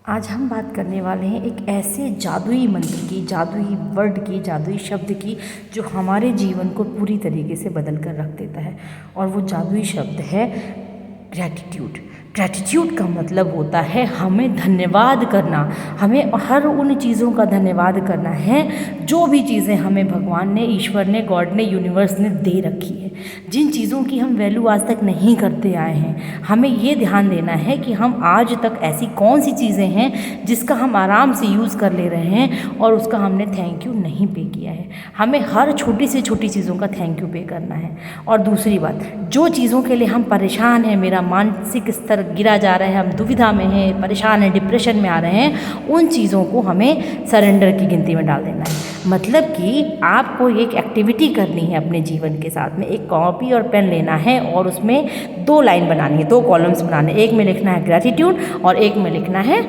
आज हम बात करने वाले हैं एक ऐसे जादुई मंत्र की, जादुई वर्ड की, जादुई शब्द की जो हमारे जीवन को पूरी तरीके से बदल कर रख देता है। और वो जादुई शब्द है ग्रैटिट्यूड। ग्रैटिट्यूड का मतलब होता है हमें धन्यवाद करना, हमें हर उन चीज़ों का धन्यवाद करना है जो भी चीज़ें हमें भगवान ने, ईश्वर ने, गॉड ने, यूनिवर्स ने दे रखी है। जिन चीज़ों की हम वैल्यू आज तक नहीं करते आए हैं, हमें ये ध्यान देना है कि हम आज तक ऐसी कौन सी चीज़ें हैं जिसका हम आराम से यूज़ कर ले रहे हैं और उसका हमने थैंक यू नहीं पे किया है। हमें हर छोटी से छोटी चीज़ों का थैंक यू पे करना है। और दूसरी बात, जो चीज़ों के लिए हम परेशान हैं, मेरा मानसिक स्तर गिरा जा रहा है, हम दुविधा में हैं, परेशान हैं, डिप्रेशन में आ रहे हैं, उन चीज़ों को हमें सरेंडर की गिनती में डाल देना है। मतलब कि आपको एक एक्टिविटी करनी है अपने जीवन के साथ में, एक कॉपी और पेन लेना है और उसमें 2 लाइन बनानी है, 2 कॉलम्स बनाने, एक में लिखना है ग्रैटिट्यूड और एक में लिखना है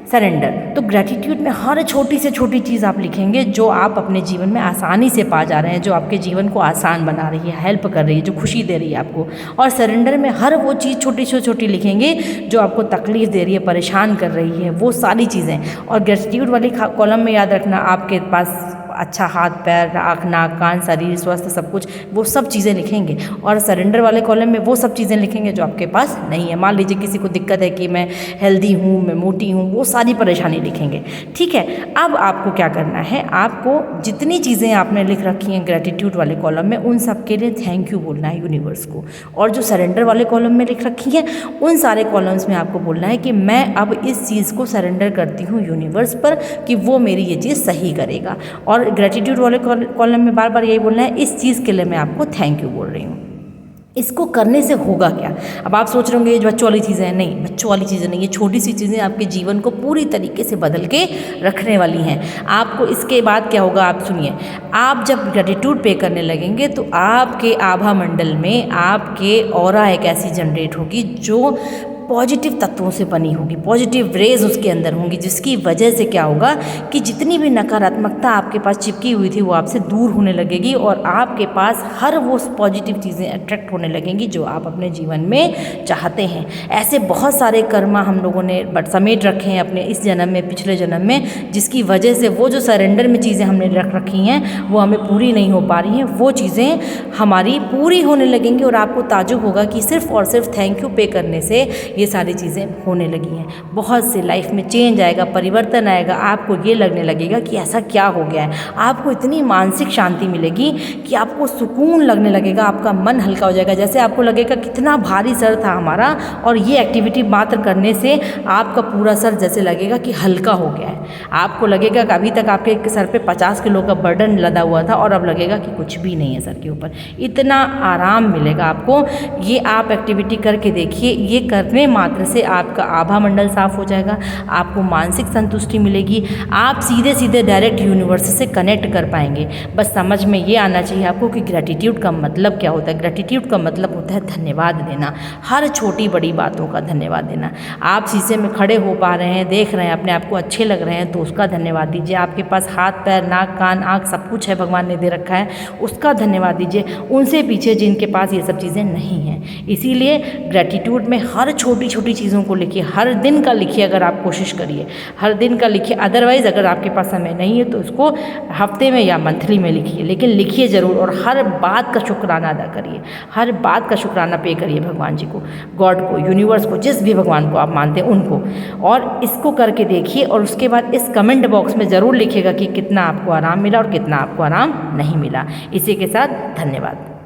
सरेंडर। तो ग्रैटिट्यूड में हर छोटी से छोटी चीज़ आप लिखेंगे जो आप अपने जीवन में आसानी से पा जा रहे हैं, जो आपके जीवन को आसान बना रही है, हेल्प कर रही है, जो खुशी दे रही है आपको। और सरेंडर में हर वो चीज़ छोटी से छोटी लिखेंगे जो आपको तकलीफ़ दे रही है, परेशान कर रही है, वो सारी चीज़ें। और ग्रैटिट्यूड वाली कॉलम में याद रखना, आपके पास अच्छा हाथ पैर, आँख नाक कान शरीर स्वस्थ सब कुछ, वो सब चीज़ें लिखेंगे। और सरेंडर वाले कॉलम में वो सब चीज़ें लिखेंगे जो आपके पास नहीं है। मान लीजिए किसी को दिक्कत है कि मैं हेल्दी हूँ, मैं मोटी हूँ, वो सारी परेशानी लिखेंगे। ठीक है, अब आपको क्या करना है, आपको जितनी चीज़ें आपने लिख रखी हैं ग्रैटिट्यूड वाले कॉलम में, उन सब के लिए थैंक यू बोलना है यूनिवर्स को। और जो सरेंडर वाले कॉलम में लिख रखी है, उन सारे कॉलम्स में आपको बोलना है कि मैं अब इस चीज़ को सरेंडर करती हूँ यूनिवर्स पर कि वो मेरी ये चीज़ सही करेगा। और ग्रैटिट्यूड वाले कॉलम में बार बार यही बोलना है, इस चीज़ के लिए मैं आपको थैंक यू बोल रही हूँ। इसको करने से होगा क्या? अब आप सोच रहे होंगे ये बच्चों वाली चीज़ें हैं। नहीं, बच्चों वाली चीज़ें नहीं, ये छोटी सी चीज़ें आपके जीवन को पूरी तरीके से बदल के रखने वाली हैं। आपको इसके बाद क्या होगा, आप सुनिए। आप जब ग्रैटिट्यूड पे करने लगेंगे तो आपके आभा मंडल में आपके ऑरा एक ऐसी जनरेट होगी जो पॉजिटिव तत्वों से बनी होगी, पॉजिटिव रेज उसके अंदर होंगी, जिसकी वजह से क्या होगा कि जितनी भी नकारात्मकता आपके पास चिपकी हुई थी वो आपसे दूर होने लगेगी और आपके पास हर वो पॉजिटिव चीज़ें अट्रैक्ट होने लगेंगी जो आप अपने जीवन में चाहते हैं। ऐसे बहुत सारे कर्मा हम लोगों ने समेट रखे हैं अपने इस जन्म में, पिछले जन्म में, जिसकी वजह से वो जो सरेंडर में चीज़ें हमने रख रखी हैं वो हमें पूरी नहीं हो पा रही हैं, वो चीज़ें हमारी पूरी होने लगेंगी। और आपको ताज्जुब होगा कि सिर्फ और सिर्फ थैंक यू पे करने से ये सारी चीज़ें होने लगी हैं। बहुत से लाइफ में चेंज आएगा, परिवर्तन आएगा। आपको ये लगने लगेगा कि ऐसा क्या हो गया है। आपको इतनी मानसिक शांति मिलेगी कि आपको सुकून लगने लगेगा, आपका मन हल्का हो जाएगा। जैसे आपको लगेगा कितना भारी सर था हमारा और ये एक्टिविटी मात्र करने से आपका पूरा सर जैसे लगेगा कि हल्का हो गया है। आपको लगेगा कि अभी तक आपके सर पे 50 किलो का बर्डन लदा हुआ था और अब लगेगा कि कुछ भी नहीं है सर के ऊपर। इतना आराम मिलेगा आपको। ये आप एक्टिविटी करके देखिए। ये करने मात्र से आपका आभा मंडल साफ हो जाएगा, आपको मानसिक संतुष्टि मिलेगी, आप सीधे सीधे डायरेक्ट यूनिवर्स से कनेक्ट कर पाएंगे। बस समझ में ये आना चाहिए आपको कि ग्रैटिट्यूड का मतलब क्या होता है। ग्रैटिट्यूड का मतलब होता है धन्यवाद देना, हर छोटी बड़ी बातों का धन्यवाद देना। आप शीशे में खड़े हो पा रहे हैं, देख रहे हैं, अपने आप को अच्छे लग रहे हैं तो उसका धन्यवाद दीजिए। आपके पास हाथ पैर नाक कान आँख सब कुछ है, भगवान ने दे रखा है, उसका धन्यवाद दीजिए। उनसे पीछे जिनके पास ये सब चीज़ें नहीं हैं। इसीलिए ग्रैटिट्यूड में हर छोटी छोटी चीज़ों को लिखिए, हर दिन का लिखिए। अगर आप कोशिश करिए हर दिन का लिखिए, अदरवाइज़ अगर आपके पास समय नहीं है तो उसको हफ्ते में या मंथली में लिखिए, लेकिन लिखिए ज़रूर। और हर बात का शुक्राना अदा करिए, हर बात का शुक्राना पे करिए भगवान जी को, गॉड को, यूनिवर्स को, जिस भी भगवान को आप मानते हैं उनको। और इसको करके देखिए और उसके बाद इस कमेंट बॉक्स में ज़रूर लिखिएगा कि कितना आपको आराम मिला और कितना आपको आराम नहीं मिला। इसी के साथ धन्यवाद।